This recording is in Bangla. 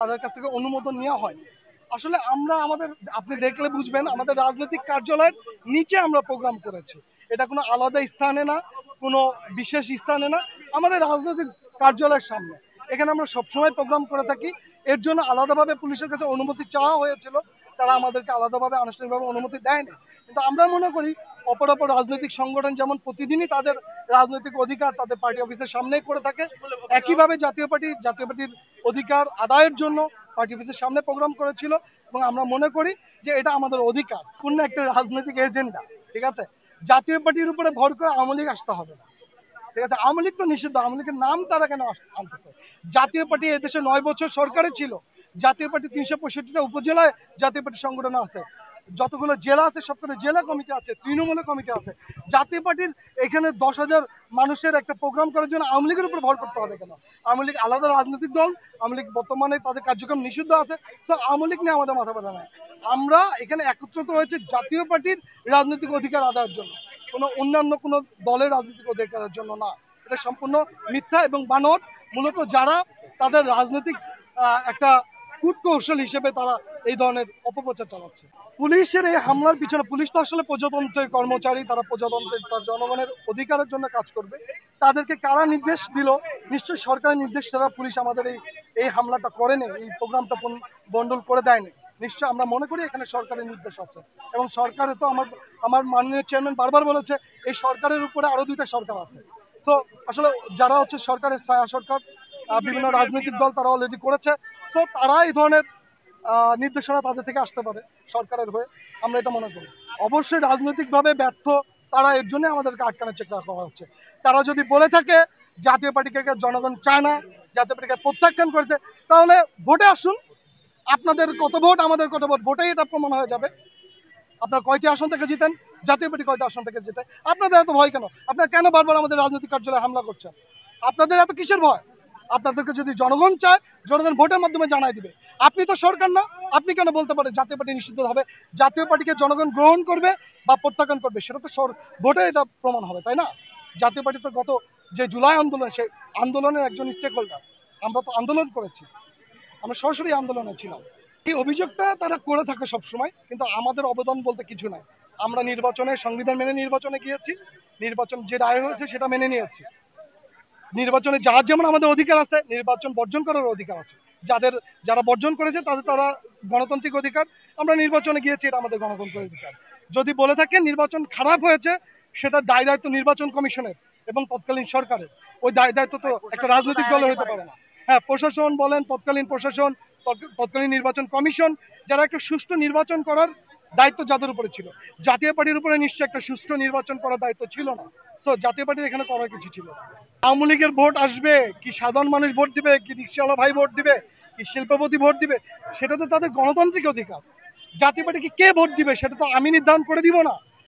তাদের কাছ থেকে অনুমোদন নেওয়া হয়। আসলে আমরা আমাদের, আপনি দেখলে বুঝবেন, আমাদের রাজনৈতিক কার্যালয়ের নিচে আমরা প্রোগ্রাম করেছি। এটা কোনো আলাদা স্থানে না, কোনো বিশেষ স্থানে না, আমাদের রাজনৈতিক কার্যালয়ের সামনে। এখানে আমরা সবসময় প্রোগ্রাম করে থাকি। এর জন্য আলাদাভাবে পুলিশের কাছে অনুমতি চাওয়া হয়েছিল, তারা আমাদেরকে আলাদাভাবে আনুষ্ঠানিকভাবে অনুমতি দেয়নি। কিন্তু আমরা মনে করি অপর অপর রাজনৈতিক সংগঠন যেমন প্রতিদিনই তাদের রাজনৈতিক অধিকার তাদের পার্টি অফিসের সামনেই করে থাকে, একইভাবে জাতীয় পার্টির অধিকার আদায়ের জন্য পার্টি অফিসের সামনে প্রোগ্রাম করেছিল। এবং আমরা মনে করি যে এটা আমাদের অধিকার, পূর্ণ একটা রাজনৈতিক এজেন্ডা। ঠিক আছে, জাতীয় পার্টির উপরে ভর করে আওয়ামী লীগ আসতে হবে না। ঠিক আছে, আওয়ামী লীগ তো নিষিদ্ধ, আওয়ামী লীগের নাম তারা কেন আনতেছে? জাতীয় পার্টি এদেশে 9 বছর সরকারে ছিল। জাতীয় পার্টি 365টা উপজেলায় জাতীয় পার্টি সংগঠন আছে, যতগুলো জেলা আছে সবগুলো জেলা কমিটি আছে, তৃণমূলের কমিটি আছে। জাতীয় পার্টির এখানে 10,000 মানুষের একটা প্রোগ্রাম করার জন্য আওয়ামী লীগের উপর ভর করতে হবে কেন? আওয়ামী লীগ আলাদা রাজনৈতিক দল, আওয়ামী লীগ বর্তমানে তাদের কার্যক্রম নিষিদ্ধ আছে। তো আওয়ামী লীগ নিয়ে আমাদের মাথা ব্যথা নাই। আমরা এখানে একত্রিত হয়েছে জাতীয় পার্টির রাজনৈতিক অধিকার আদায়ের জন্য, কোনো অন্যান্য কোনো দলের রাজনৈতিক অধিকারের জন্য না। এটা সম্পূর্ণ মিথ্যা এবং বানোয়াট। মূলত যারা তাদের রাজনৈতিক একটা কূটকৌশল হিসেবে তারা এই ধরনের অপপ্রচার চালাচ্ছে। পুলিশের এই হামলার পিছনে, পুলিশ তো আসলে প্রজাতন্ত্রের কর্মচারী, তারা প্রজাতন্ত্রের তার জনগণের অধিকারের জন্য কাজ করবে। তাদেরকে কারা নির্দেশ দিল? নিশ্চয়ই সরকারের নির্দেশ ছাড়া পুলিশ আমাদের এই হামলাটা করেনি, এই প্রোগ্রামটা বন্ডল করে দেয়নি। নিশ্চয় আমরা মনে করি এখানে সরকারের নির্দেশ আছে। এবং সরকারে তো আমার মাননীয় চেয়ারম্যান বারবার বলেছে এই সরকারের উপরে আরো 2টা সরকার আছে। তো আসলে যারা হচ্ছে সরকারের ছায়া সরকার, বিভিন্ন রাজনৈতিক দল তারা অলরেডি করেছে। তো তারা এই ধরনের নির্দেশনা তাদের থেকে আসতে পারে সরকারের হয়ে, আমরা এটা মনে করি। অবশ্যই রাজনৈতিকভাবে ব্যর্থ তারা, এর জন্য আমাদেরকে আটকানোর চেষ্টা করা হচ্ছে। তারা যদি বলে থাকে জাতীয় পার্টিকে জনগণ চায় না, জাতীয় পার্টিকে প্রত্যাখ্যান করেছে, তাহলে ভোটে আসুন। আপনাদের কত ভোট, আমাদের কত ভোট, ভোটেই এটা প্রমাণ হয়ে যাবে। আপনার কয়টি আসন থেকে জিতেন, জাতীয় পার্টি কয়টি আসন থেকে জিতে। আপনাদের এত ভয় কেন? আপনারা কেন বারবার আমাদের রাজনৈতিক কার্যালয়ে হামলা করছেন? আপনাদের এত কিসের ভয়? আপনাদেরকে যদি জনগণ চায়, জনগণ ভোটের মাধ্যমে জানাই দিবে। আপনি তো সরকার না, আপনি কেন বলতে পারেন জাতীয় পার্টি নিষিদ্ধ হবে? জাতীয় পার্টিকে জনগণ গ্রহণ করবে বা প্রত্যাখ্যান করবে, সেটা তো ভোটে এটা প্রমাণ হবে, তাই না? জাতীয় পার্টি তো গত যে জুলাই আন্দোলন, সেই আন্দোলনের একজন স্টেক হোল্ডার। আমরা তো আন্দোলন করেছি, আমরা সরাসরি আন্দোলনে ছিলাম। এই অভিযোগটা তারা করে থাকে সবসময়, কিন্তু আমাদের অবদান বলতে কিছু নাই। আমরা নির্বাচনে, সংবিধান মেনে নির্বাচনে গিয়েছি, নির্বাচন যে রায় হয়েছে সেটা মেনে নিয়েছি। নির্বাচনে যার যেমন আমাদের অধিকার আছে, নির্বাচন বর্জন করার অধিকার আছে। যারা বর্জন করেছে তারা গণতান্ত্রিক অধিকার। আমরা নির্বাচনে গিয়েছি, এটা আমাদের গণতান্ত্রিক অধিকার। যদি বলে থাকেন নির্বাচন খারাপ হয়েছে, সেটা দায় দায়িত্ব নির্বাচন কমিশনের এবং তৎকালীন সরকারের। ওই দায় দায়িত্ব তো একটা রাজনৈতিক দলের হতে পারে না। হ্যাঁ, প্রশাসন বলেন, তৎকালীন প্রশাসন, তৎকালীন নির্বাচন কমিশন, যারা একটা সুষ্ঠু নির্বাচন করার দায়িত্ব যাদের উপরে ছিল। জাতীয় পার্টির উপরে নিশ্চয়ই একটা সুষ্ঠু নির্বাচন করার দায়িত্ব ছিল না। তো জাতীয় পার্টির এখানে করার কিছু ছিল না। আওয়ামী লীগের ভোট আসবে কি, সাধারণ মানুষ ভোট দিবে কি, রিক্সাওয়ালা ভাই ভোট দিবে কি, শিল্পপতি ভোট দিবে, সেটা তো তাদের গণতান্ত্রিক অধিকার। জাতীয় পার্টিকে কে ভোট দিবে সেটা তো আমি নির্ধারণ করে দিব না।